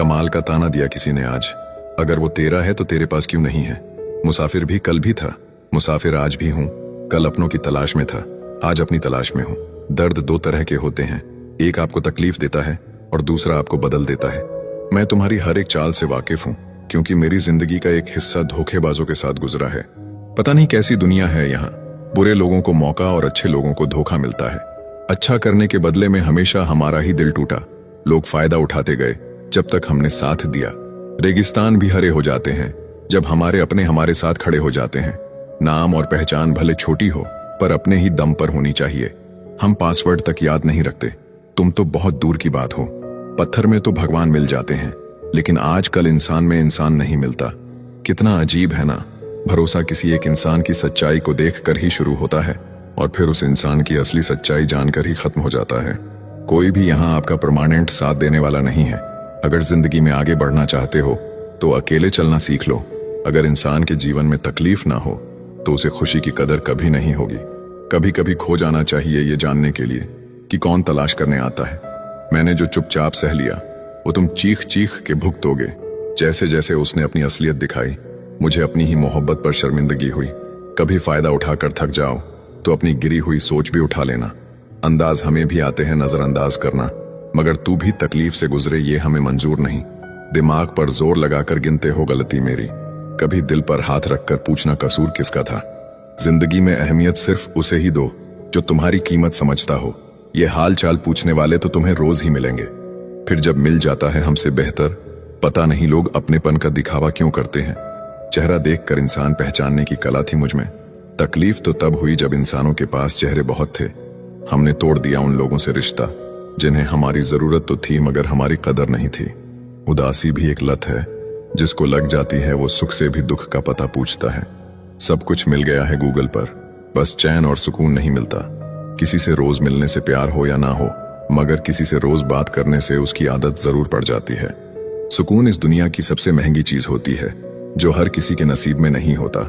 कमाल का ताना दिया किसी ने आज, अगर वो तेरा है तो तेरे पास क्यों नहीं है। मुसाफिर भी कल भी था, मुसाफिर आज भी हूं, कल अपनों की तलाश में था, आज अपनी तलाश में हूं। दर्द दो तरह के होते हैं, एक आपको तकलीफ देता है और दूसरा आपको बदल देता है। मैं तुम्हारी हर एक चाल से वाकिफ हूं, क्योंकि मेरी जिंदगी का एक हिस्सा धोखेबाजों के साथ गुजरा है। पता नहीं कैसी दुनिया है यहाँ, बुरे लोगों को मौका और अच्छे लोगों को धोखा मिलता है। अच्छा करने के बदले में हमेशा हमारा ही दिल टूटा, लोग फायदा उठाते गए जब तक हमने साथ दिया। रेगिस्तान भी हरे हो जाते हैं जब हमारे अपने हमारे साथ खड़े हो जाते हैं। नाम और पहचान भले छोटी हो पर अपने ही दम पर होनी चाहिए। हम पासवर्ड तक याद नहीं रखते, तुम तो बहुत दूर की बात हो। पत्थर में तो भगवान मिल जाते हैं, लेकिन आजकल इंसान में इंसान नहीं मिलता। कितना अजीब है ना, भरोसा किसी एक इंसान की सच्चाई को देखकर ही शुरू होता है और फिर उस इंसान की असली सच्चाई जानकर ही खत्म हो जाता है। कोई भी यहाँ आपका परमानेंट साथ देने वाला नहीं है। अगर जिंदगी में आगे बढ़ना चाहते हो तो अकेले चलना सीख लो। अगर इंसान के जीवन में तकलीफ ना हो तो उसे खुशी की कदर कभी नहीं होगी। कभी कभी खो जाना चाहिए ये जानने के लिए कि कौन तलाश करने आता है। मैंने जो चुपचाप सह लिया वो तुम चीख चीख के भुगतोगे। जैसे जैसे उसने अपनी असलियत दिखाई, मुझे अपनी ही मोहब्बत पर शर्मिंदगी हुई। कभी फायदा उठाकर थक जाओ तो अपनी गिरी हुई सोच भी उठा लेना। अंदाज हमें भी आते हैं नजरअंदाज करना, मगर तू भी तकलीफ से गुजरे ये हमें मंजूर नहीं। दिमाग पर जोर लगाकर गिनते हो गलती मेरी, कभी दिल पर हाथ रखकर पूछना कसूर किसका था। जिंदगी में अहमियत सिर्फ उसे ही दो जो तुम्हारी कीमत समझता हो। ये हाल चाल पूछने वाले तो तुम्हें रोज ही मिलेंगे, फिर जब मिल जाता है हमसे बेहतर, पता नहीं लोग अपनेपन का दिखावा क्यों करते हैं। चेहरा देखकर इंसान पहचानने की कला थी मुझ में। तकलीफ तो तब हुई जब इंसानों के पास चेहरे बहुत थे। हमने तोड़ दिया उन लोगों से रिश्ता जिन्हें हमारी जरूरत तो थी मगर हमारी कदर नहीं थी। उदासी भी एक लत है, जिसको लग जाती है वो सुख से भी दुख का पता पूछता है। सब कुछ मिल गया है गूगल पर, बस चैन और सुकून नहीं मिलता। किसी से रोज मिलने से प्यार हो या ना हो, मगर किसी से रोज बात करने से उसकी आदत जरूर पड़ जाती है। सुकून इस दुनिया की सबसे महंगी चीज होती है, जो हर किसी के नसीब में नहीं होता।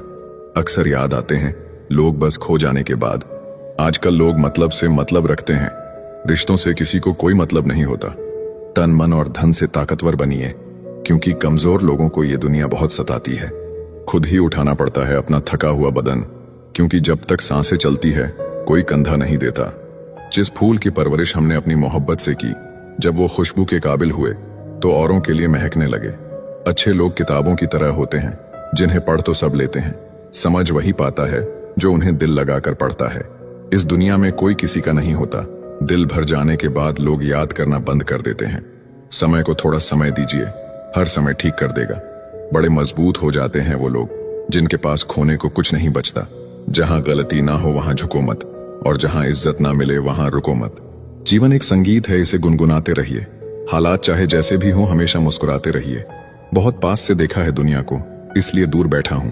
अक्सर याद आते हैं लोग बस खो जाने के बाद। आजकल लोग मतलब से मतलब रखते हैं, रिश्तों से किसी को कोई मतलब नहीं होता। तन मन और धन से ताकतवर बनिए, क्योंकि कमजोर लोगों को ये दुनिया बहुत सताती है। खुद ही उठाना पड़ता है अपना थका हुआ बदन, क्योंकि जब तक सांसें चलती है कोई कंधा नहीं देता। जिस फूल की परवरिश हमने अपनी मोहब्बत से की, जब वो खुशबू के काबिल हुए तो औरों के लिए महकने लगे। अच्छे लोग किताबों की तरह होते हैं, जिन्हें पढ़ तो सब लेते हैं, समझ वही पाता है जो उन्हें दिल लगाकर पढ़ता है। इस दुनिया में कोई किसी का नहीं होता। दिल भर जाने के बाद लोग याद करना बंद कर देते हैं। समय को थोड़ा समय दीजिए, हर समय ठीक कर देगा। बड़े मजबूत हो जाते हैं वो लोग जिनके पास खोने को कुछ नहीं बचता। जहां गलती ना हो वहां झुको मत, और जहां इज्जत ना मिले वहां रुको मत। जीवन एक संगीत है, इसे गुनगुनाते रहिए। हालात चाहे जैसे भी हो हमेशा मुस्कुराते रहिए। बहुत पास से देखा है दुनिया को, इसलिए दूर बैठा हूं।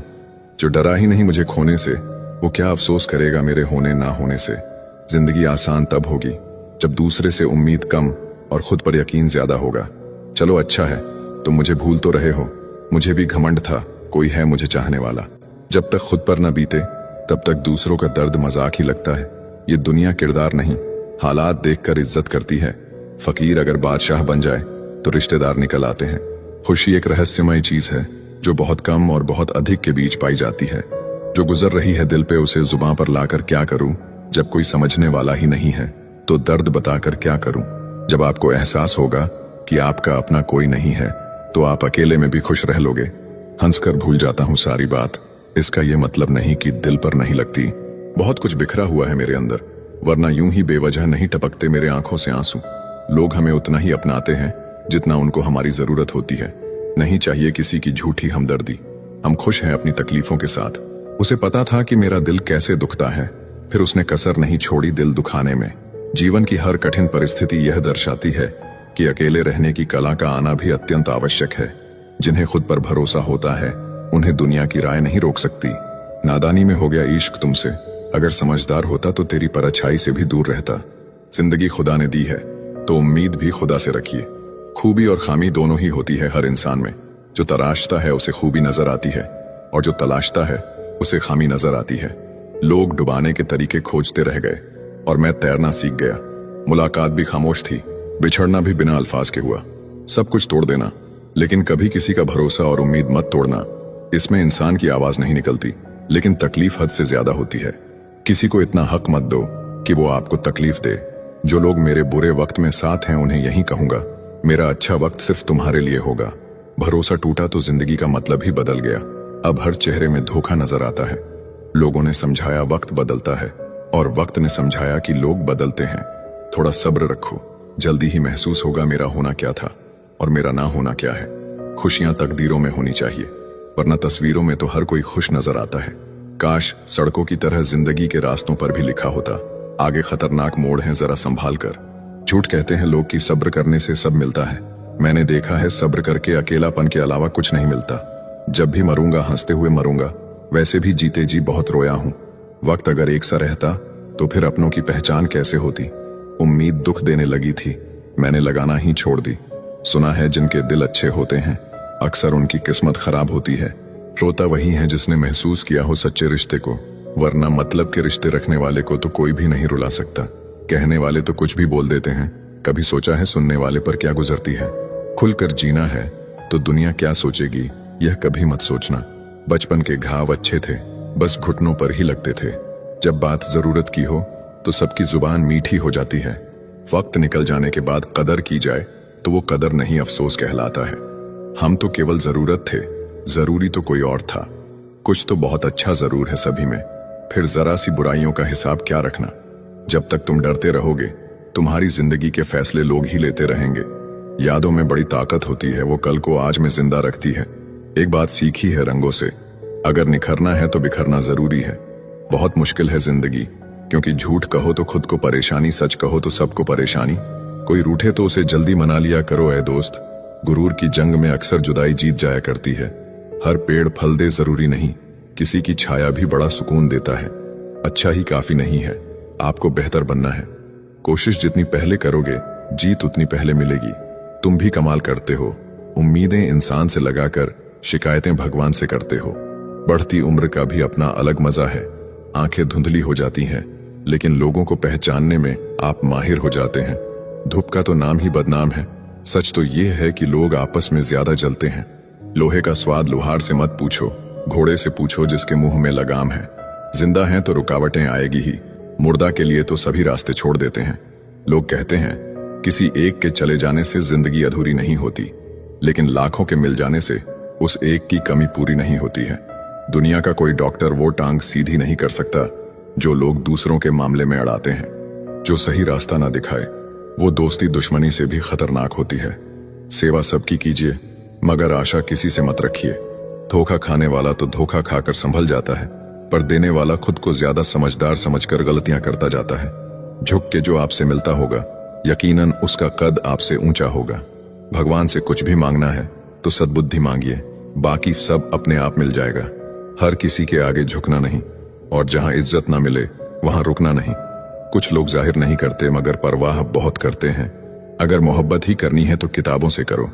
जो डरा ही नहीं मुझे खोने से, वो क्या अफसोस करेगा मेरे होने ना होने से। जिंदगी आसान तब होगी जब दूसरे से उम्मीद कम और खुद पर यकीन ज्यादा होगा। चलो अच्छा है तुम मुझे भूल तो रहे हो, मुझे भी घमंड था कोई है मुझे चाहने वाला। जब तक खुद पर न बीते तब तक दूसरों का दर्द मजाक ही लगता है। ये दुनिया किरदार नहीं, हालात देखकर इज्जत करती है। फकीर अगर बादशाह बन जाए तो रिश्तेदार निकल आते हैं। खुशी एक रहस्यमय चीज है जो बहुत कम और बहुत अधिक के बीच पाई जाती है। जो गुजर रही है दिल पे उसे जुबां पर लाकर क्या करूं, जब कोई समझने वाला ही नहीं है तो दर्द बताकर क्या करूं। जब आपको एहसास होगा कि आपका अपना कोई नहीं है तो आप अकेले में भी खुश रह लोगे। हंसकर भूल जाता हूं सारी बात, इसका ये मतलब नहीं कि दिल पर नहीं लगती। बहुत कुछ बिखरा हुआ है मेरे अंदर, वरना यूं ही बेवजह नहीं टपकते मेरे आंखों से आंसू। लोग हमें उतना ही अपनाते हैं जितना उनको हमारी जरूरत होती है। नहीं चाहिए किसी की झूठी हमदर्दी। हम खुश हैं अपनी तकलीफों के साथ। उसे पता था कि मेरा दिल कैसे दुखता है, फिर उसने कसर नहीं छोड़ी दिल दुखाने में। जीवन की हर कठिन परिस्थिति यह दर्शाती है कि अकेले रहने की कला का आना भी अत्यंत आवश्यक है। जिन्हें खुद पर भरोसा होता है उन्हें दुनिया की राय नहीं रोक सकती। नादानी में हो गया इश्क तुमसे, अगर समझदार होता तो तेरी परछाई से भी दूर रहता। जिंदगी खुदा ने दी है तो उम्मीद भी खुदा से रखिए। खूबी और खामी दोनों ही होती है हर इंसान में। जो तराशता है उसे खूबी नजर आती है, और जो तलाशता है उसे खामी नजर आती है। लोग डुबाने के तरीके खोजते रह गए और मैं तैरना सीख गया। मुलाकात भी खामोश थी, बिछड़ना भी बिना अल्फाज के हुआ। सब कुछ तोड़ देना लेकिन कभी किसी का भरोसा और उम्मीद मत तोड़ना। इसमें इंसान की आवाज नहीं निकलती, लेकिन तकलीफ हद से ज्यादा होती है। किसी को इतना हक मत दो कि वो आपको तकलीफ दे। जो लोग मेरे बुरे वक्त में साथ हैं उन्हें यही कहूंगा, मेरा अच्छा वक्त सिर्फ तुम्हारे लिए होगा। भरोसा टूटा तो जिंदगी का मतलब ही बदल गया। अब हर चेहरे में धोखा नजर आता है। लोगों ने समझाया वक्त बदलता है, और वक्त ने समझाया कि लोग बदलते हैं। थोड़ा सब्र रखो, जल्दी ही महसूस होगा मेरा होना क्या था और मेरा ना होना क्या है। खुशियां तकदीरों में होनी चाहिए, वरना तस्वीरों में तो हर कोई खुश नजर आता है। काश सड़कों की तरह जिंदगी के रास्तों पर भी लिखा होता, आगे खतरनाक मोड़ है, जरा संभाल कर। झूठ कहते हैं लोग कि सब्र करने से सब मिलता है। मैंने देखा है सब्र करके अकेलापन के अलावा कुछ नहीं मिलता। जब भी मरूंगा हंसते हुए मरूंगा, वैसे भी जीते जी बहुत रोया हूं। वक्त अगर एक सा रहता तो फिर अपनों की पहचान कैसे होती। उम्मीद दुख देने लगी थी, मैंने लगाना ही छोड़ दी। सुना है जिनके दिल अच्छे होते हैं अक्सर उनकी किस्मत खराब होती है। रोता वही है जिसने महसूस किया हो सच्चे रिश्ते को, वरना मतलब के रिश्ते रखने वाले को तो कोई भी नहीं रुला सकता। कहने वाले तो कुछ भी बोल देते हैं, कभी सोचा है सुनने वाले पर क्या गुजरती है। खुलकर जीना है तो दुनिया क्या सोचेगी यह कभी मत सोचना। बचपन के घाव अच्छे थे, बस घुटनों पर ही लगते थे। जब बात जरूरत की हो तो सबकी जुबान मीठी हो जाती है। वक्त निकल जाने के बाद कदर की जाए तो वो कदर नहीं अफसोस कहलाता है। हम तो केवल जरूरत थे, जरूरी तो कोई और था। कुछ तो बहुत अच्छा जरूर है सभी में, फिर जरा सी बुराइयों का हिसाब क्या रखना। जब तक तुम डरते रहोगे तुम्हारी जिंदगी के फैसले लोग ही लेते रहेंगे। यादों में बड़ी ताकत होती है, वो कल को आज में जिंदा रखती है। एक बात सीखी है रंगों से, अगर निखरना है तो बिखरना जरूरी है। बहुत मुश्किल है जिंदगी, क्योंकि झूठ कहो तो खुद को परेशानी, सच कहो तो सबको परेशानी। कोई रूठे तो उसे जल्दी मना लिया करो ऐ दोस्त। गुरूर की जंग में अक्सर जुदाई जीत जाया करती है। हर पेड़ फल दे जरूरी नहीं, किसी की छाया भी बड़ा सुकून देता है। अच्छा ही काफी नहीं है, आपको बेहतर बनना है। कोशिश जितनी पहले करोगे जीत उतनी पहले मिलेगी। तुम भी कमाल करते हो, उम्मीदें इंसान से लगाकर शिकायतें भगवान से करते हो। बढ़ती उम्र का भी अपना अलग मजा है। आंखें धुंधली हो जाती हैं, लेकिन लोगों को पहचानने में आप माहिर हो जाते हैं। धूप का तो नाम ही बदनाम है। सच तो ये है कि लोग आपस में ज्यादा जलते हैं। लोहे का स्वाद लोहार से मत पूछो, घोड़े से पूछो जिसके मुंह में लगाम है। जिंदा हैं तो रुकावटें आएगी ही, मुर्दा के लिए तो सभी रास्ते छोड़ देते हैं। लोग कहते हैं किसी एक के चले जाने से जिंदगी अधूरी नहीं होती, लेकिन लाखों के मिल जाने से उस एक की कमी पूरी नहीं होती है। दुनिया का कोई डॉक्टर वो टांग सीधी नहीं कर सकता जो लोग दूसरों के मामले में अड़ाते हैं। जो सही रास्ता ना दिखाए वो दोस्ती दुश्मनी से भी खतरनाक होती है। सेवा सबकी कीजिए, मगर आशा किसी से मत रखिए। धोखा खाने वाला तो धोखा खाकर संभल जाता है, पर देने वाला खुद को ज्यादा समझदार समझकर गलतियां करता जाता है। झुक के जो आपसे मिलता होगा यकीनन उसका कद आपसे ऊंचा होगा। भगवान से कुछ भी मांगना है तो सद्बुद्धि मांगिए, बाकी सब अपने आप मिल जाएगा। हर किसी के आगे झुकना नहीं, और जहां इज्जत ना मिले वहां रुकना नहीं। कुछ लोग जाहिर नहीं करते मगर परवाह बहुत करते हैं। अगर मोहब्बत ही करनी है तो किताबों से करो,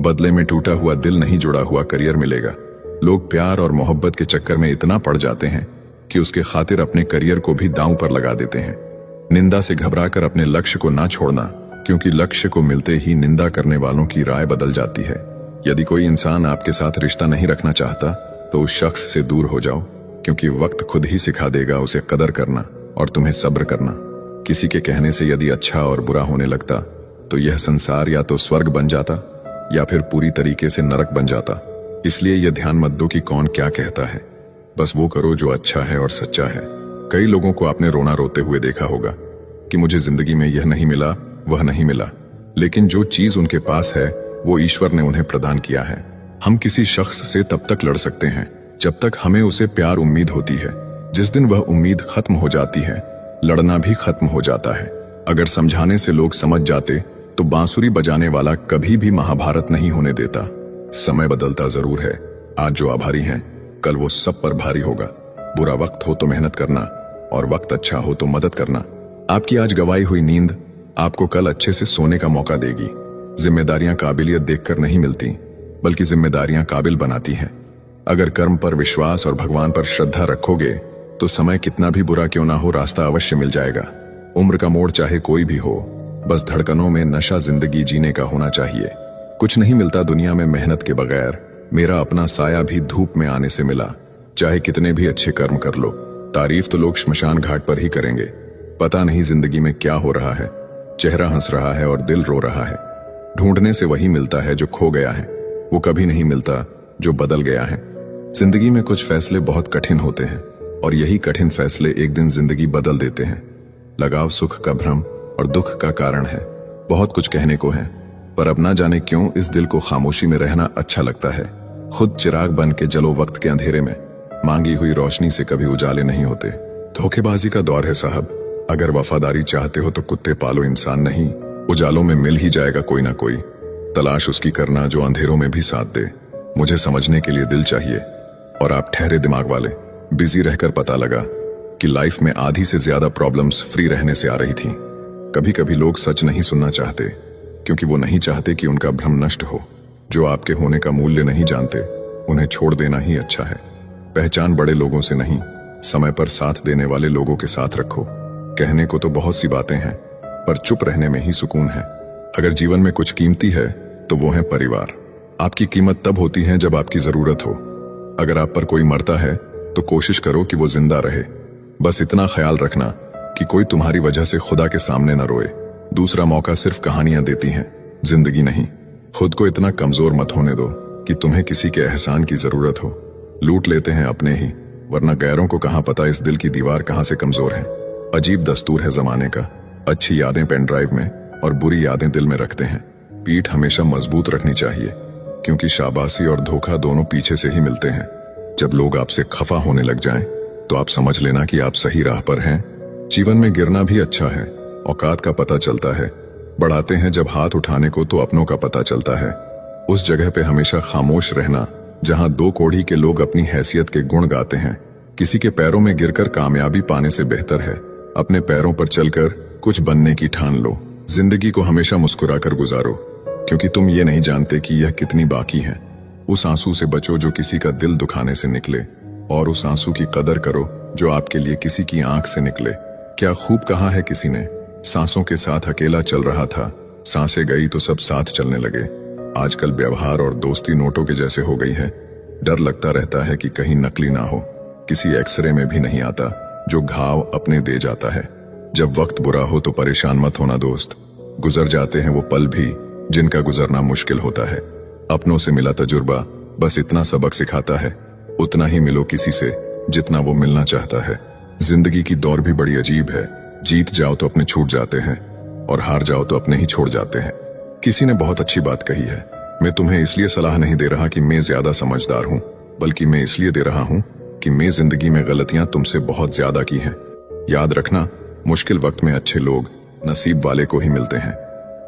बदले में टूटा हुआ दिल नहीं जुड़ा हुआ करियर मिलेगा। लोग प्यार और मोहब्बत के चक्कर में इतना पड़ जाते हैं कि उसके खातिर अपने करियर को भी दांव पर लगा देते हैं। निंदा से घबराकर अपने लक्ष्य को ना छोड़ना, क्योंकि लक्ष्य को मिलते ही निंदा करने वालों की राय बदल जाती है। यदि कोई इंसान आपके साथ रिश्ता नहीं रखना चाहता तो उस शख्स से दूर हो जाओ, क्योंकि वक्त खुद ही सिखा देगा उसे कदर करना और तुम्हें सब्र करना। किसी के कहने से यदि अच्छा और बुरा होने लगता तो यह संसार या तो स्वर्ग बन जाता या फिर पूरी तरीके से नरक बन जाता। इसलिए यह ध्यान मत दो कि कौन क्या कहता है, बस वो करो जो अच्छा है और सच्चा है। कई लोगों को आपने रोना रोते हुए देखा होगा कि मुझे जिंदगी में यह नहीं मिला, वह नहीं मिला, लेकिन जो चीज उनके पास है वो ईश्वर ने उन्हें प्रदान किया है। हम किसी शख्स से तब तक लड़ सकते हैं जब तक हमें उसे प्यार उम्मीद होती है। जिस दिन वह उम्मीद खत्म हो जाती है, लड़ना भी खत्म हो जाता है। अगर समझाने से लोग समझ जाते तो बांसुरी बजाने वाला कभी भी महाभारत नहीं होने देता। समय बदलता जरूर है, आज जो आभारी हैं कल वो सब पर भारी होगा। बुरा वक्त हो तो मेहनत करना, और वक्त अच्छा हो तो मदद करना। आपकी आज गवाई हुई नींद आपको कल अच्छे से सोने का मौका देगी। जिम्मेदारियां काबिलियत देखकर नहीं मिलती, बल्कि जिम्मेदारियां काबिल बनाती हैं। अगर कर्म पर विश्वास और भगवान पर श्रद्धा रखोगे तो समय कितना भी बुरा क्यों ना हो, रास्ता अवश्य मिल जाएगा। उम्र का मोड़ चाहे कोई भी हो, बस धड़कनों में नशा जिंदगी जीने का होना चाहिए। कुछ नहीं मिलता दुनिया में मेहनत के बगैर। मेरा अपना साया भी धूप में आने से मिला। चाहे कितने भी अच्छे कर्म कर लो, तारीफ तो लोग श्मशान घाट पर ही करेंगे। पता नहीं जिंदगी में क्या हो रहा है। चेहरा हंस रहा है और दिल रो रहा है। ढूंढने से वही मिलता है जो खो गया है। वो कभी नहीं मिलता जो बदल गया है। जिंदगी में कुछ फैसले बहुत कठिन होते हैं और यही कठिन फैसले एक दिन जिंदगी बदल देते हैं। लगाव सुख का भ्रम और दुख का कारण है। बहुत कुछ कहने को है, पर अब ना जाने क्यों इस दिल को खामोशी में रहना अच्छा लगता है। खुद चिराग बन के जलो वक्त के अंधेरे में। मांगी हुई रोशनी से कभी उजाले नहीं होते। धोखेबाजी का दौर है साहब। अगर वफादारी चाहते हो तो कुत्ते पालो, इंसान नहीं। उजालों में मिल ही जाएगा कोई ना कोई। तलाश उसकी करना जो अंधेरों में भी साथ दे। मुझे समझने के लिए दिल चाहिए और आप ठहरे दिमाग वाले। बिजी रहकर पता लगा कि लाइफ में आधी से ज्यादा प्रॉब्लम्स फ्री रहने से आ रही थी। कभी कभी लोग सच नहीं सुनना चाहते क्योंकि वो नहीं चाहते कि उनका भ्रम नष्ट हो। जो आपके होने का मूल्य नहीं जानते, उन्हें छोड़ देना ही अच्छा है। पहचान बड़े लोगों से नहीं, समय पर साथ देने वाले लोगों के साथ रखो। कहने को तो बहुत सी बातें हैं, पर चुप रहने में ही सुकून है। अगर जीवन में कुछ कीमती है तो वो है परिवार। आपकी कीमत तब होती है जब आपकी जरूरत हो। अगर आप पर कोई मरता है तो कोशिश करो कि वो जिंदा रहे। बस इतना ख्याल रखना कि कोई तुम्हारी वजह से खुदा के सामने न रोए। दूसरा मौका सिर्फ कहानियां देती हैं, जिंदगी नहीं। खुद को इतना कमजोर मत होने दो कि तुम्हें किसी के एहसान की जरूरत हो। लूट लेते हैं अपने ही, वरना गैरों को कहां पता इस दिल की दीवार कहां से कमजोर है। अजीब दस्तूर है जमाने का। अच्छी यादें पेन ड्राइव में और बुरी यादें दिल में रखते हैं। पीठ हमेशा मजबूत रखनी चाहिए, क्योंकि शाबाशी और धोखा दोनों पीछे से ही मिलते हैं। जब लोग आपसे खफा होने लग जाएं, तो आप समझ लेना कि आप सही राह पर हैं। जीवन में गिरना भी अच्छा है, औकात का पता चलता है। बढ़ाते हैं जब हाथ उठाने को तो अपनों का पता चलता है। उस जगह पे हमेशा खामोश रहना जहां दो कोढ़ी के लोग अपनी हैसियत के गुण गाते हैं। किसी के पैरों में गिरकर कामयाबी पाने से बेहतर है अपने पैरों पर चलकर कुछ बनने की ठान लो। जिंदगी को हमेशा मुस्कुराकर गुजारो, क्योंकि तुम ये नहीं जानते कि यह कितनी बाकी है। उस आंसू से बचो जो किसी का दिल दुखाने से निकले, और उस आंसू की कदर करो जो आपके लिए किसी की आंख से निकले। क्या खूब कहा है किसी ने, सांसों के साथ अकेला चल रहा था, सांसें गई तो सब साथ चलने लगे। आजकल व्यवहार और दोस्ती नोटों के जैसे हो गई है। डर लगता रहता है कि कहीं नकली ना हो। किसी एक्सरे में भी नहीं आता जो घाव अपने दे जाता है। जब वक्त बुरा हो तो परेशान मत होना दोस्त। गुजर जाते हैं वो पल भी जिनका गुजरना मुश्किल होता है। अपनों से मिला तजुर्बा बस इतना सबक सिखाता है। उतना ही मिलो किसी से जितना वो मिलना चाहता है। जिंदगी की दौर भी बड़ी अजीब है। जीत जाओ तो अपने छूट जाते हैं और हार जाओ तो अपने ही छोड़ जाते हैं। किसी ने बहुत अच्छी बात कही है। मैं तुम्हें इसलिए सलाह नहीं दे रहा कि मैं ज्यादा समझदार हूं, बल्कि मैं इसलिए दे रहा हूं कि मैं जिंदगी में गलतियां तुमसे बहुत ज्यादा की हैं। याद रखना, मुश्किल वक्त में अच्छे लोग नसीब वाले को ही मिलते हैं।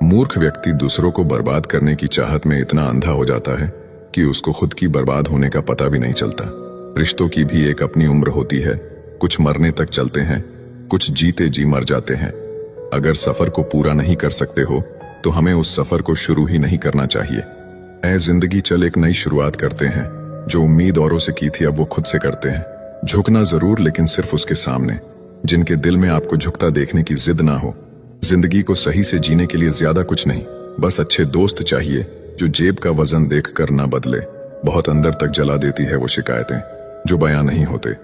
मूर्ख व्यक्ति दूसरों को बर्बाद करने की चाहत में इतना अंधा हो जाता है कि उसको खुद की बर्बाद होने का पता भी नहीं चलता। रिश्तों की भी एक अपनी उम्र होती है। कुछ मरने तक चलते हैं, कुछ जीते जी मर जाते हैं। अगर सफर को पूरा नहीं कर सकते हो तो हमें उस सफर को शुरू ही नहीं करना चाहिए। ऐ जिंदगी चल एक नई शुरुआत करते हैं। जो उम्मीद औरों से की थी अब वो खुद से करते हैं। झुकना जरूर, लेकिन सिर्फ उसके सामने जिनके दिल में आपको झुकता देखने की जिद ना हो। जिंदगी को सही से जीने के लिए ज्यादा कुछ नहीं, बस अच्छे दोस्त चाहिए जो जेब का वजन देखकर ना बदले। बहुत अंदर तक जला देती है वो शिकायतें जो बयां नहीं होते।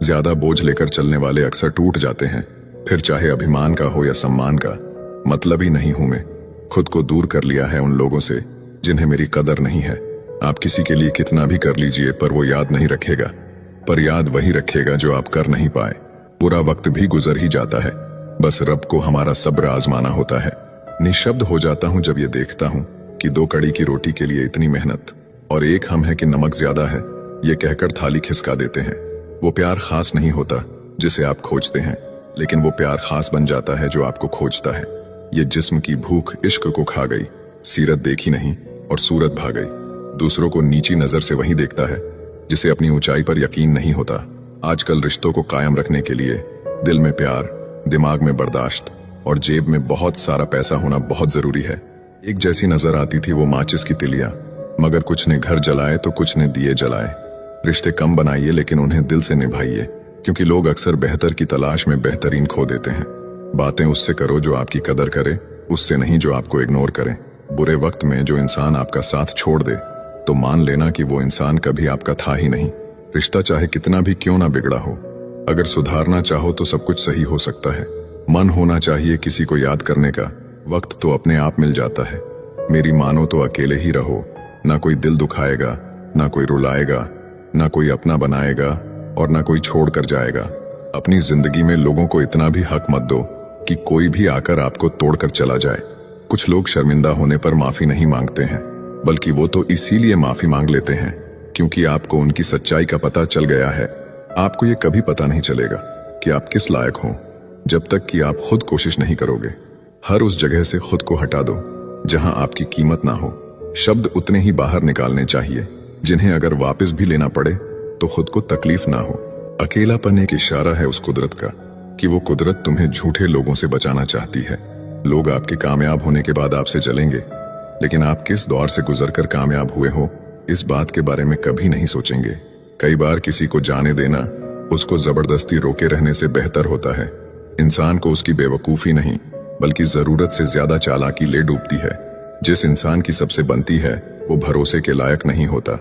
ज्यादा बोझ लेकर चलने वाले अक्सर टूट जाते हैं, फिर चाहे अभिमान का हो या सम्मान का। मतलब ही नहीं हूं मैं। खुद को दूर कर लिया है उन लोगों से जिन्हें मेरी कदर नहीं है। आप किसी के लिए कितना भी कर लीजिए पर वो याद नहीं रखेगा, पर याद वही रखेगा जो आप कर नहीं पाए। पूरा वक्त भी गुजर ही जाता है, बस रब को हमारा सब्र आजमाना होता है। निशब्द हो जाता हूं जब ये देखता हूं कि 2 कड़ी की रोटी के लिए इतनी मेहनत, और एक हम है कि नमक ज्यादा है ये कहकर थाली खिसका देते हैं। वो प्यार खास नहीं होता जिसे आप खोजते हैं, लेकिन वो प्यार खास बन जाता है जो आपको खोजता है। ये जिस्म की भूख इश्क को खा गई, सीरत देखी नहीं और सूरत भाग गई। दूसरों को नीची नजर से वही देखता है जिसे अपनी ऊंचाई पर यकीन नहीं होता। आजकल रिश्तों को कायम रखने के लिए दिल में प्यार, दिमाग में बर्दाश्त और जेब में बहुत सारा पैसा होना बहुत जरूरी है। एक जैसी नजर आती थी वो माचिस की तिलियां, मगर कुछ ने घर जलाए तो कुछ ने दिए जलाए। रिश्ते कम बनाइए लेकिन उन्हें दिल से निभाइए, क्योंकि लोग अक्सर बेहतर की तलाश में बेहतरीन खो देते हैं। बातें उससे करो जो आपकी कदर करे, उससे नहीं जो आपको इग्नोर करे। बुरे वक्त में जो इंसान आपका साथ छोड़ दे तो मान लेना कि वो इंसान कभी आपका था ही नहीं। रिश्ता चाहे कितना भी क्यों ना बिगड़ा हो, अगर सुधारना चाहो तो सब कुछ सही हो सकता है। मन होना चाहिए किसी को याद करने का, वक्त तो अपने आप मिल जाता है। मेरी मानो तो अकेले ही रहो, ना कोई दिल दुखाएगा, ना कोई रुलाएगा, ना कोई अपना बनाएगा और ना कोई छोड़ कर जाएगा। अपनी जिंदगी में लोगों को इतना भी हक मत दो कि कोई भी आकर आपको तोड़कर चला जाए। कुछ लोग शर्मिंदा होने पर माफी नहीं मांगते हैं, बल्कि वो तो इसीलिए माफी मांग लेते हैं क्योंकि आपको उनकी सच्चाई का पता चल गया है। आपको ये कभी पता नहीं चलेगा कि आप किस लायक हो जब तक कि आप खुद कोशिश नहीं करोगे। हर उस जगह से खुद को हटा दो जहां आपकी कीमत ना हो। शब्द उतने ही बाहर निकालने चाहिए जिन्हें अगर वापस भी लेना पड़े तो खुद को तकलीफ ना हो। अकेलापन एक इशारा है उस कुदरत का कि वो कुदरत तुम्हें झूठे लोगों से बचाना चाहती है। लोग आपके कामयाब होने के बाद आपसे जलेंगे, लेकिन आप किस दौर से गुजरकर कामयाब हुए हो इस बात के बारे में कभी नहीं सोचेंगे। कई बार किसी को जाने देना उसको जबरदस्ती रोके रहने से बेहतर होता है। इंसान को उसकी बेवकूफी नहीं बल्कि जरूरत से ज्यादा चालाकी ले डूबती है। जिस इंसान की सबसे बनती है वो भरोसे के लायक नहीं होता।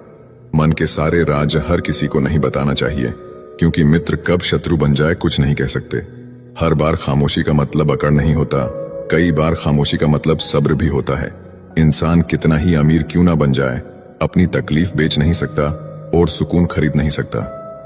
मन के सारे राज हर किसी को नहीं बताना चाहिए क्योंकि मित्र कब शत्रु बन जाए कुछ नहीं कह सकते। हर बार खामोशी का मतलब अकड़ नहीं होता, कई बार खामोशी का मतलब सब्र भी होता है। इंसान कितना ही अमीर क्यों ना बन जाए, अपनी तकलीफ बेच नहीं सकता और सुकून खरीद नहीं सकता।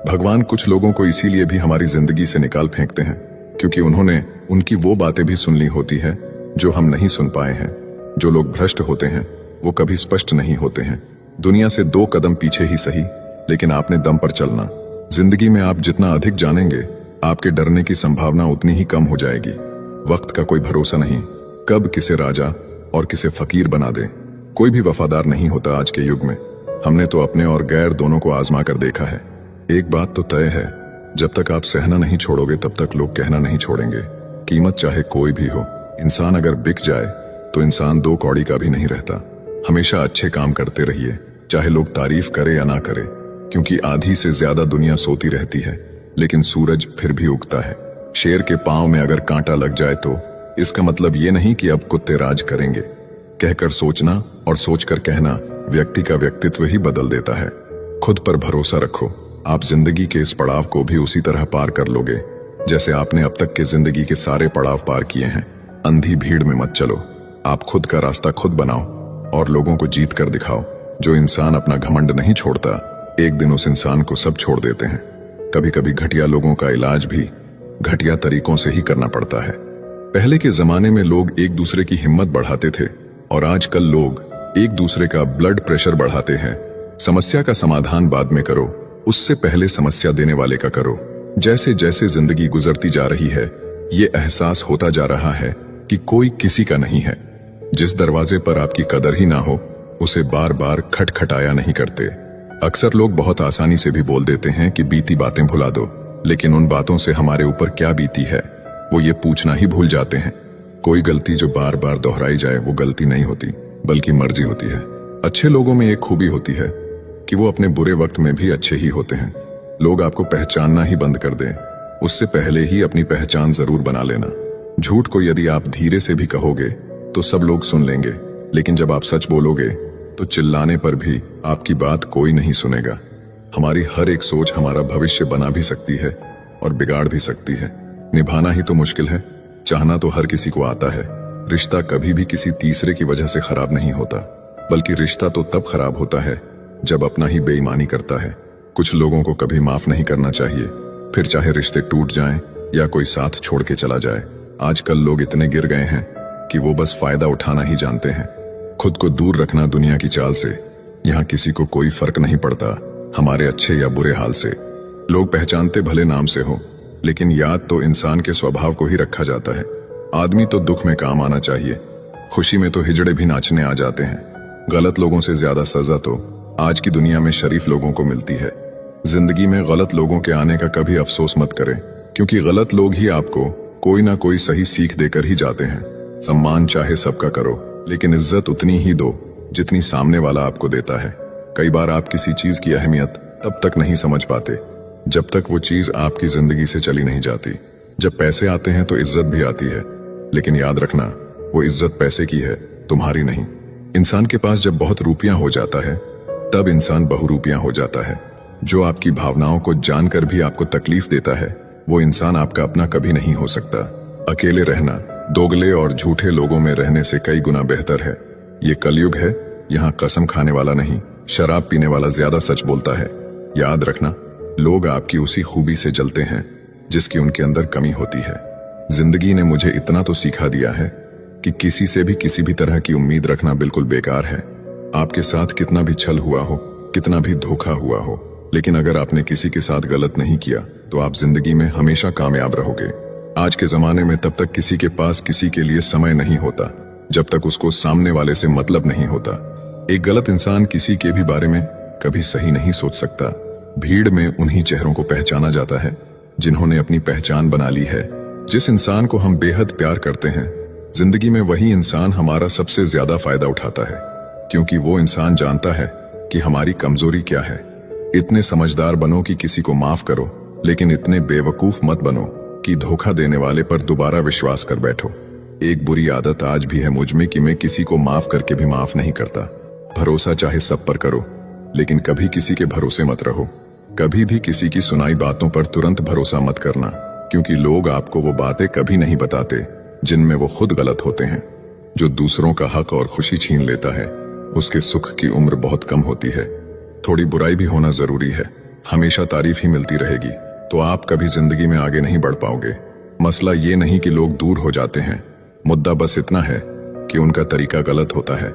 भगवान कुछ लोगों को इसीलिए भी हमारी जिंदगी से निकाल फेंकते हैं क्योंकि उन्होंने उनकी वो बातें भी सुन ली होती है जो हम नहीं सुन पाए हैं। जो लोग भ्रष्ट होते हैं वो कभी स्पष्ट नहीं होते हैं। दुनिया से 2 कदम पीछे ही सही, लेकिन आपने दम पर चलना। जिंदगी में आप जितना अधिक जानेंगे आपके डरने की संभावना उतनी ही कम हो जाएगी। वक्त का कोई भरोसा नहीं, कब किसे राजा और किसे फकीर बना दे। कोई भी वफादार नहीं होता आज के युग में। हमने तो अपने और गैर दोनों को आजमा कर देखा है। एक बात तो तय है, जब तक आप सहना नहीं छोड़ोगे तब तक लोग कहना नहीं छोड़ेंगे। कीमत चाहे कोई भी हो, इंसान अगर बिक जाए तो इंसान 2 कौड़ी का भी नहीं रहता। हमेशा अच्छे काम करते रहिए, चाहे लोग तारीफ करे या ना करे, क्योंकि आधी से ज्यादा दुनिया सोती रहती है लेकिन सूरज फिर भी उगता है। शेर के पांव में अगर कांटा लग जाए तो इसका मतलब ये नहीं कि अब कुत्ते राज करेंगे। कहकर सोचना और सोचकर कहना व्यक्ति का व्यक्तित्व ही बदल देता है। खुद पर भरोसा रखो, आप जिंदगी के इस पड़ाव को भी उसी तरह पार कर लोगे जैसे आपने अब तक के जिंदगी के सारे पड़ाव पार किए हैं। अंधी भीड़ में मत चलो, आप खुद का रास्ता खुद बनाओ और लोगों को जीत कर दिखाओ। जो इंसान अपना घमंड नहीं छोड़ता एक दिन उस इंसान को सब छोड़ देते हैं। कभी कभी घटिया लोगों का इलाज भी घटिया तरीकों से ही करना पड़ता है। पहले के जमाने में लोग एक दूसरे की हिम्मत बढ़ाते थे और आजकल लोग एक दूसरे का ब्लड प्रेशर बढ़ाते हैं। समस्या का समाधान बाद में करो, उससे पहले समस्या देने वाले का करो। जैसे जैसे जिंदगी गुजरती जा रही है ये एहसास होता जा रहा है कि कोई किसी का नहीं है। जिस दरवाजे पर आपकी कदर ही ना हो उसे बार बार खटखटाया नहीं करते। अक्सर लोग बहुत आसानी से भी बोल देते हैं कि बीती बातें भुला दो, लेकिन उन बातों से हमारे ऊपर क्या बीती है वो ये पूछना ही भूल जाते हैं। कोई गलती जो बार बार दोहराई जाए वो गलती नहीं होती बल्कि मर्जी होती है। अच्छे लोगों में एक खूबी होती है कि वो अपने बुरे वक्त में भी अच्छे ही होते हैं। लोग आपको पहचानना ही बंद कर दें उससे पहले ही अपनी पहचान जरूर बना लेना। झूठ को यदि आप धीरे से भी कहोगे तो सब लोग सुन लेंगे, लेकिन जब आप सच बोलोगे तो चिल्लाने पर भी आपकी बात कोई नहीं सुनेगा। हमारी हर एक सोच हमारा भविष्य बना भी सकती है और बिगाड़ भी सकती है। निभाना ही तो मुश्किल है, चाहना तो हर किसी को आता है। रिश्ता कभी भी किसी तीसरे की वजह से खराब नहीं होता, बल्कि रिश्ता तो तब खराब होता है जब अपना ही बेईमानी करता है। कुछ लोगों को कभी माफ नहीं करना चाहिए, फिर चाहे रिश्ते टूट जाएं या कोई साथ छोड़ के चला जाए। आजकल लोग इतने गिर गए हैं कि वो बस फायदा उठाना ही जानते हैं। खुद को दूर रखना दुनिया की चाल से। यहाँ किसी को कोई फर्क नहीं पड़ता हमारे अच्छे या बुरे हाल से। लोग पहचानते भले नाम से हो, लेकिन याद तो इंसान के स्वभाव को ही रखा जाता है। आदमी तो दुख में काम आना चाहिए, खुशी में तो हिजड़े भी नाचने आ जाते हैं। गलत लोगों से ज्यादा सजा तो आज की दुनिया में शरीफ लोगों को मिलती है। जिंदगी में गलत लोगों के आने का कभी अफसोस मत करें, क्योंकि गलत लोग ही आपको कोई ना कोई सही सीख देकर ही जाते हैं। सम्मान चाहे सबका करो, लेकिन इज्जत उतनी ही दो जितनी सामने वाला आपको देता है। कई बार आप किसी चीज की अहमियत तब तक नहीं समझ पाते जब तक वो चीज आपकी जिंदगी से चली नहीं जाती। जब पैसे आते हैं तो इज्जत भी आती है, लेकिन याद रखना वो इज्जत पैसे की है, तुम्हारी नहीं। इंसान के पास जब बहुत रुपया हो जाता है तब इंसान बहुरूपिया हो जाता है। जो आपकी भावनाओं को जानकर भी आपको तकलीफ देता है वो इंसान आपका अपना कभी नहीं हो सकता। अकेले रहना दोगले और झूठे लोगों में रहने से कई गुना बेहतर है। ये कलयुग है, यहाँ कसम खाने वाला नहीं, शराब पीने वाला ज्यादा सच बोलता है। याद रखना, लोग आपकी उसी खूबी से जलते हैं जिसकी उनके अंदर कमी होती है। जिंदगी ने मुझे इतना तो सिखा दिया है कि किसी से भी किसी भी तरह की उम्मीद रखना बिल्कुल बेकार है। आपके साथ कितना भी छल हुआ हो, कितना भी धोखा हुआ हो, लेकिन अगर आपने किसी के साथ गलत नहीं किया तो आप जिंदगी में हमेशा कामयाब रहोगे। आज के जमाने में तब तक किसी के पास किसी के लिए समय नहीं होता जब तक उसको सामने वाले से मतलब नहीं होता। एक गलत इंसान किसी के भी बारे में कभी सही नहीं सोच सकता। भीड़ में उन्हीं चेहरों को पहचाना जाता है जिन्होंने अपनी पहचान बना ली है। जिस इंसान को हम बेहद प्यार करते हैं, जिंदगी में वही इंसान हमारा सबसे ज्यादा फायदा उठाता है, क्योंकि वो इंसान जानता है कि हमारी कमजोरी क्या है। इतने समझदार बनो कि किसी को माफ करो, लेकिन इतने बेवकूफ मत बनो कि धोखा देने वाले पर दोबारा विश्वास कर बैठो। एक बुरी आदत आज भी है मुझ में कि मैं किसी को माफ करके भी माफ नहीं करता। भरोसा चाहे सब पर करो, लेकिन कभी किसी के भरोसे मत रहो। कभी भी किसी की सुनाई बातों पर तुरंत भरोसा मत करना, क्योंकि लोग आपको वो बातें कभी नहीं बताते जिनमें वो खुद गलत होते हैं। जो दूसरों का हक और खुशी छीन लेता है उसके सुख की उम्र बहुत कम होती है। थोड़ी बुराई भी होना जरूरी है। हमेशा तारीफ ही मिलती रहेगी तो आप कभी जिंदगी में आगे नहीं बढ़ पाओगे। मसला ये नहीं कि लोग दूर हो जाते हैं, मुद्दा बस इतना है कि उनका तरीका गलत होता है।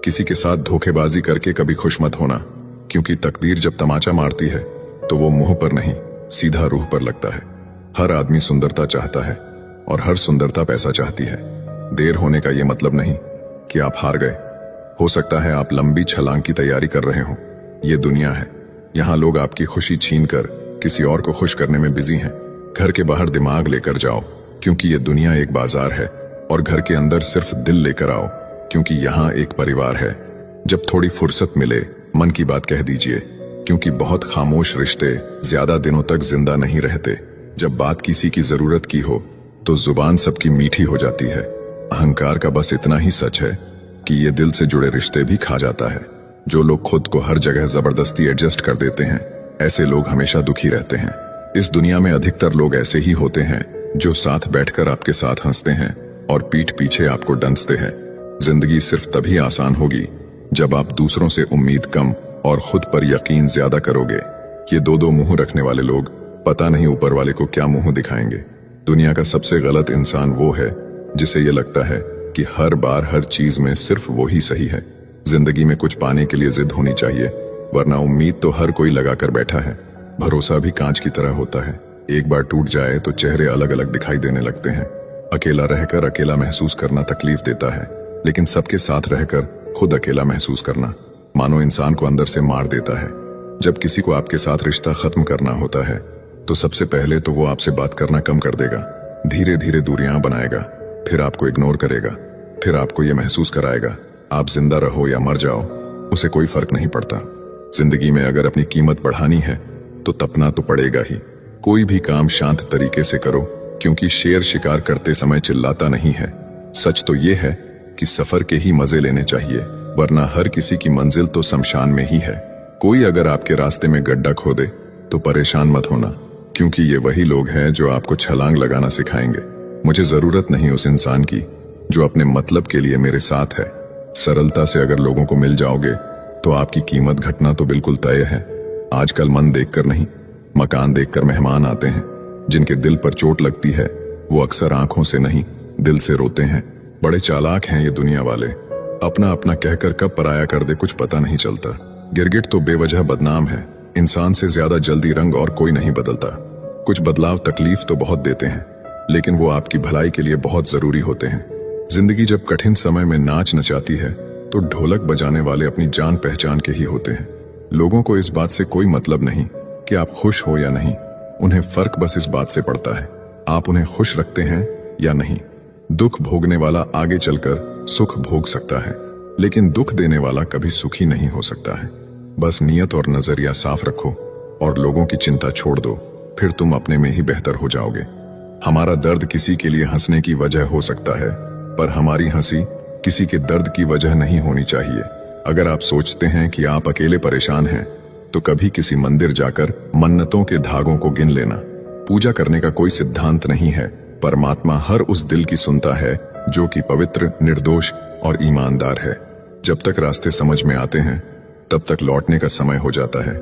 किसी के साथ धोखेबाजी करके कभी खुश मत होना, क्योंकि तकदीर जब तमाचा मारती है तो वो मुंह पर नहीं सीधा रूह पर लगता है। हर आदमी सुंदरता चाहता है और हर सुंदरता पैसा चाहती है। देर होने का ये मतलब नहीं कि आप हार गए। हो सकता है आप लंबी छलांग की तैयारी कर रहे हो। ये दुनिया है, यहाँ लोग आपकी खुशी छीन कर किसी और को खुश करने में बिजी हैं। घर के बाहर दिमाग लेकर जाओ, क्योंकि ये दुनिया एक बाजार है, और घर के अंदर सिर्फ दिल लेकर आओ, क्योंकि यहाँ एक परिवार है। जब थोड़ी फुर्सत मिले मन की बात कह दीजिए, क्योंकि बहुत खामोश रिश्ते ज्यादा दिनों तक जिंदा नहीं रहते। जब बात किसी की जरूरत की हो तो जुबान सबकी मीठी हो जाती है। अहंकार का बस इतना ही सच है कि ये दिल से जुड़े रिश्ते भी खा जाता है। जो लोग खुद को हर जगह जबरदस्ती एडजस्ट कर देते हैं, ऐसे लोग हमेशा दुखी रहते हैं। इस दुनिया में अधिकतर लोग ऐसे ही होते हैं जो साथ बैठकर आपके साथ हंसते हैं और पीठ पीछे आपको डंसते हैं। जिंदगी सिर्फ तभी आसान होगी जब आप दूसरों से उम्मीद कम और खुद पर यकीन ज्यादा करोगे। ये दो मुंह रखने वाले लोग पता नहीं ऊपर वाले को क्या मुंह दिखाएंगे। दुनिया का सबसे गलत इंसान वो है जिसे ये लगता है कि हर बार हर चीज में सिर्फ वो ही सही है। जिंदगी में कुछ पाने के लिए जिद होनी चाहिए, वरना उम्मीद तो हर कोई लगा कर बैठा है। भरोसा भी कांच की तरह होता है, एक बार टूट जाए तो चेहरे अलग अलग दिखाई देने लगते हैं। अकेला रहकर अकेला महसूस करना तकलीफ देता है, लेकिन सबके साथ रहकर खुद अकेला महसूस करना मानो इंसान को अंदर से मार देता है। जब किसी को आपके साथ रिश्ता खत्म करना होता है तो सबसे पहले तो वो आपसे बात करना कम कर देगा, धीरे धीरे दूरियां बनाएगा, फिर आपको इग्नोर करेगा, फिर आपको ये महसूस कराएगा आप जिंदा रहो या मर जाओ, उसे कोई फर्क नहीं पड़ता। जिंदगी में अगर अपनी कीमत बढ़ानी है तो तपना तो पड़ेगा ही। कोई भी काम शांत तरीके से करो, क्योंकि शेर शिकार करते समय चिल्लाता नहीं है। सच तो ये है कि सफर के ही मजे लेने चाहिए, वरना हर किसी की मंजिल तो शमशान में ही है। कोई अगर आपके रास्ते में गड्ढा खोदे तो परेशान मत होना, क्योंकि ये वही लोग हैं जो आपको छलांग लगाना सिखाएंगे। मुझे जरूरत नहीं उस इंसान की जो अपने मतलब के लिए मेरे साथ है। सरलता से अगर लोगों को मिल जाओगे तो आपकी कीमत घटना तो बिल्कुल तय है। आजकल मन देखकर नहीं, मकान देखकर मेहमान आते हैं। जिनके दिल पर चोट लगती है वो अक्सर आंखों से नहीं दिल से रोते हैं। बड़े चालाक हैं ये दुनिया वाले, अपना अपना कहकर कब पराया कर दे कुछ पता नहीं चलता। गिरगिट तो बेवजह बदनाम है, इंसान से ज्यादा जल्दी रंग और कोई नहीं बदलता। कुछ बदलाव तकलीफ तो बहुत देते हैं, लेकिन वो आपकी भलाई के लिए बहुत जरूरी होते हैं। जिंदगी जब कठिन समय में नाच नचाती है तो ढोलक बजाने वाले अपनी जान पहचान के ही होते हैं। लोगों को इस बात से कोई मतलब नहीं कि आप खुश हो या नहीं, उन्हें फर्क बस इस बात से पड़ता है आप उन्हें खुश रखते हैं या नहीं। दुख भोगने वाला आगे चलकर सुख भोग सकता है, लेकिन दुख देने वाला कभी सुखी नहीं हो सकता है। बस नियत और नजरिया साफ रखो और लोगों की चिंता छोड़ दो, फिर तुम अपने में ही बेहतर हो जाओगे। हमारा दर्द किसी के लिए हंसने की वजह हो सकता है, पर हमारी हंसी किसी के दर्द की वजह नहीं होनी चाहिए। अगर आप सोचते हैं कि आप अकेले परेशान हैं, तो कभी किसी मंदिर जाकर मन्नतों के धागों को गिन लेना। पूजा करने का कोई सिद्धांत नहीं है। परमात्मा हर उस दिल की सुनता है जो कि पवित्र, निर्दोष और ईमानदार है। जब तक रास्ते समझ में आते हैं, तब तक लौटने का समय हो जाता है।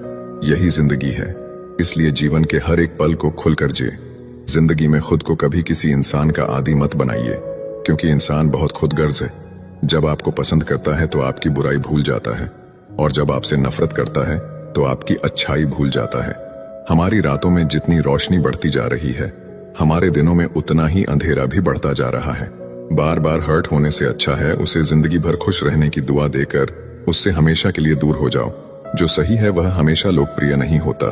यही जिंदगी है, इसलिए जीवन के हर एक पल को खुलकर जिए। जिंदगी में खुद को कभी किसी इंसान का आदी मत बनाइए, क्योंकि इंसान बहुत खुदगर्ज है। जब आपको पसंद करता है तो आपकी बुराई भूल जाता है, और जब आपसे नफरत करता है तो आपकी अच्छाई भूल जाता है। हमारी रातों में जितनी रोशनी बढ़ती जा रही है, हमारे दिनों में उतना ही अंधेरा भी बढ़ता जा रहा है। बार बार हर्ट होने से अच्छा है उसे जिंदगी भर खुश रहने की दुआ देकर उससे हमेशा के लिए दूर हो जाओ। जो सही है वह हमेशा लोकप्रिय नहीं होता,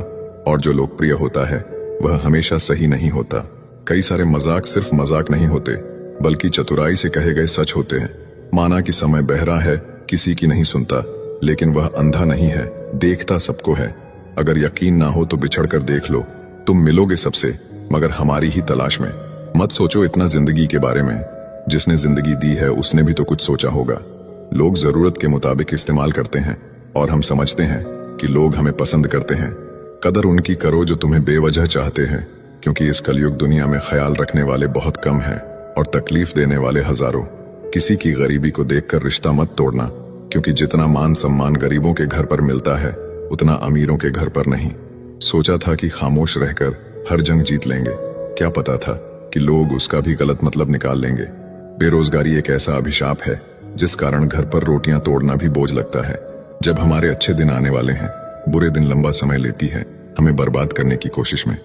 और जो लोकप्रिय होता है वह हमेशा सही नहीं होता। कई सारे मजाक सिर्फ मजाक नहीं होते, बल्कि चतुराई से कहे गए सच होते हैं। माना कि समय बहरा है, किसी की नहीं सुनता, लेकिन वह अंधा नहीं है, देखता सबको है। अगर यकीन ना हो तो बिछड़ कर देख लो, तुम मिलोगे सबसे, मगर हमारी ही तलाश में। मत सोचो इतना जिंदगी के बारे में, जिसने जिंदगी दी है उसने भी तो कुछ सोचा होगा। लोग जरूरत के मुताबिक इस्तेमाल करते हैं, और हम समझते हैं कि लोग हमें पसंद करते हैं। कदर उनकी करो जो तुम्हें बेवजह चाहते हैं, क्योंकि इस कलयुग दुनिया में ख्याल रखने वाले बहुत कम हैं और तकलीफ देने वाले हजारों। किसी की गरीबी को देखकर रिश्ता मत तोड़ना, क्योंकि जितना मान सम्मान गरीबों के घर पर मिलता है, उतना अमीरों के घर पर नहीं। सोचा था कि खामोश रहकर हर जंग जीत लेंगे, क्या पता था कि लोग उसका भी गलत मतलब निकाल लेंगे। बेरोजगारी एक ऐसा अभिशाप है जिस कारण घर पर रोटियां तोड़ना भी बोझ लगता है। जब हमारे अच्छे दिन आने वाले हैं, बुरे दिन लंबा समय लेती है हमें बर्बाद करने की कोशिश में।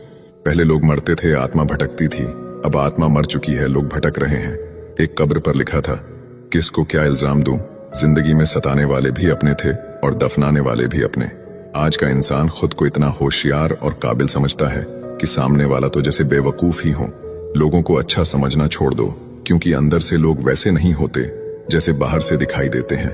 पहले लोग मरते थे, आत्मा भटकती थी, अब आत्मा मर चुकी है, लोग भटक रहे हैं। एक कब्र पर लिखा था, किसको क्या इल्जाम दूं, जिंदगी में सताने वाले भी अपने थे और दफनाने वाले भी अपने। आज का इंसान खुद को इतना होशियार और काबिल समझता है कि सामने वाला तो जैसे बेवकूफ ही हो। लोगों को अच्छा समझना छोड़ दो, क्योंकि अंदर से लोग वैसे नहीं होते जैसे बाहर से दिखाई देते हैं।